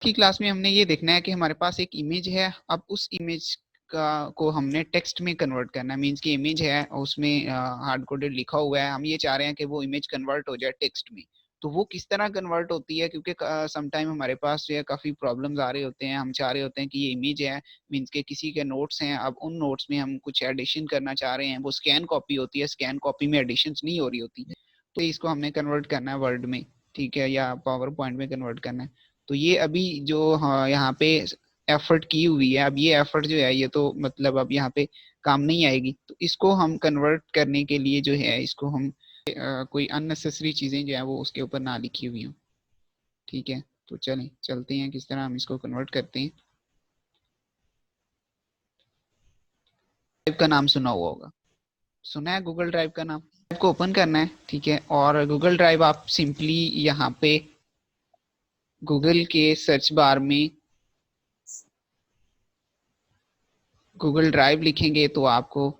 की क्लास में हमने ये देखना है कि हमारे पास एक इमेज है, अब उस इमेज का को हमने टेक्स्ट में कन्वर्ट करना है। मींस की इमेज है और उसमें हार्ड कोडेड लिखा हुआ है, हम ये चाह रहे हैं कि वो इमेज कन्वर्ट हो जाए टेक्स्ट में। तो वो किस तरह कन्वर्ट होती है, क्योंकि सम टाइम हमारे पास जो है काफी प्रॉब्लम्स आ रहे होते हैं, हम चाह रहे होते हैं कि ये इमेज है, मींस के किसी के नोट्स हैं, अब उन नोट्स में हम कुछ एडिशन करना चाह रहे हैं, वो स्कैन कॉपी होती है, स्कैन कॉपी में एडिशन नहीं हो रही होती, तो इसको हमने कन्वर्ट करना है वर्ड में, ठीक है, या पावर पॉइंट में कन्वर्ट करना है। तो ये अभी जो हाँ, यहाँ पे एफर्ट की हुई है, अब ये एफर्ट जो है ये तो मतलब अब यहाँ पे काम नहीं आएगी, तो इसको हम कन्वर्ट करने के लिए जो है इसको हम कोई अननेसेसरी चीजें जो है वो उसके ऊपर ना लिखी हुई हो, ठीक है। तो चलें चलते हैं किस तरह हम इसको कन्वर्ट करते हैं। ड्राइव का नाम सुना हुआ होगा, सुना है गूगल ड्राइव का नाम। ड्राइव को ओपन करना है, ठीक है, और गूगल ड्राइव आप सिंपली यहाँ पे गूगल के सर्च बार में गूगल ड्राइव लिखेंगे तो आपको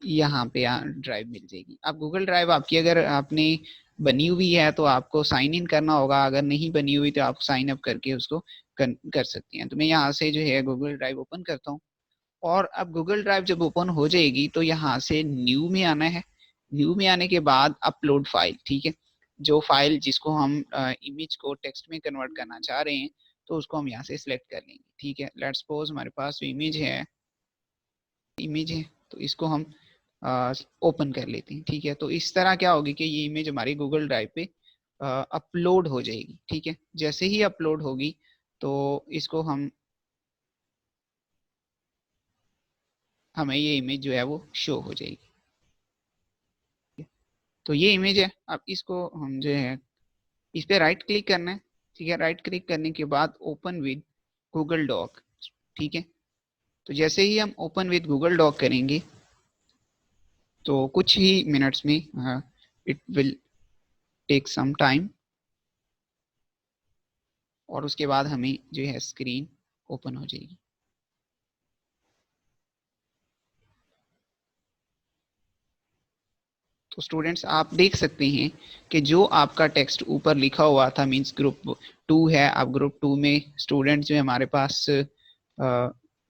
यहाँ पे ड्राइव मिल जाएगी। अब गूगल ड्राइव आपकी अगर आपने बनी हुई है तो आपको साइन इन करना होगा, अगर नहीं बनी हुई तो आप साइन अप करके उसको कर सकती हैं। तो मैं यहाँ से जो है गूगल ड्राइव ओपन करता हूँ, और अब गूगल ड्राइव जब ओपन हो जाएगी तो यहाँ से न्यू में आना है। न्यू में आने के बाद अपलोड फाइल, ठीक है, जो फाइल जिसको हम इमेज को टेक्स्ट में कन्वर्ट करना चाह रहे हैं तो उसको हम यहाँ से सिलेक्ट कर लेंगे, ठीक है। लेट्स सपोज हमारे पास जो इमेज है तो इसको हम ओपन कर लेते हैं, ठीक है। तो इस तरह क्या होगी कि ये इमेज हमारी गूगल ड्राइव पे अपलोड हो जाएगी, ठीक है। जैसे ही अपलोड होगी तो इसको हमें ये इमेज जो है वो शो हो जाएगी। तो ये इमेज है, अब इसको हम जो है इस पे राइट क्लिक करना है, ठीक है। राइट क्लिक करने के बाद ओपन विद गूगल डॉक, ठीक है। तो जैसे ही हम ओपन विद गूगल डॉक करेंगे तो कुछ ही मिनट्स में it will take some time, और उसके बाद हमें जो है स्क्रीन ओपन हो जाएगी। तो स्टूडेंट्स आप देख सकते हैं कि जो आपका टेक्स्ट ऊपर लिखा हुआ था, मींस ग्रुप 2 है, अब ग्रुप 2 में स्टूडेंट जो है हमारे पास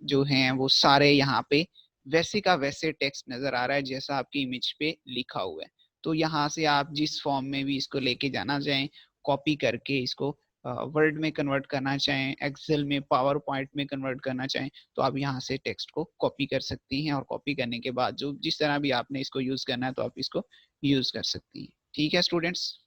जो हैं वो सारे यहाँ पे वैसे का वैसे टेक्स्ट नजर आ रहा है जैसा आपकी इमेज पे लिखा हुआ है। तो यहाँ से आप जिस फॉर्म में भी इसको लेके जाना चाहें, कॉपी करके इसको वर्ड में कन्वर्ट करना चाहें, एक्सेल में, पावर पॉइंट में कन्वर्ट करना चाहें, तो आप यहाँ से टेक्स्ट को कॉपी कर सकती हैं, और कॉपी करने के बाद जो जिस तरह भी आपने इसको यूज करना है तो आप इसको यूज कर सकती हैं, ठीक है स्टूडेंट्स।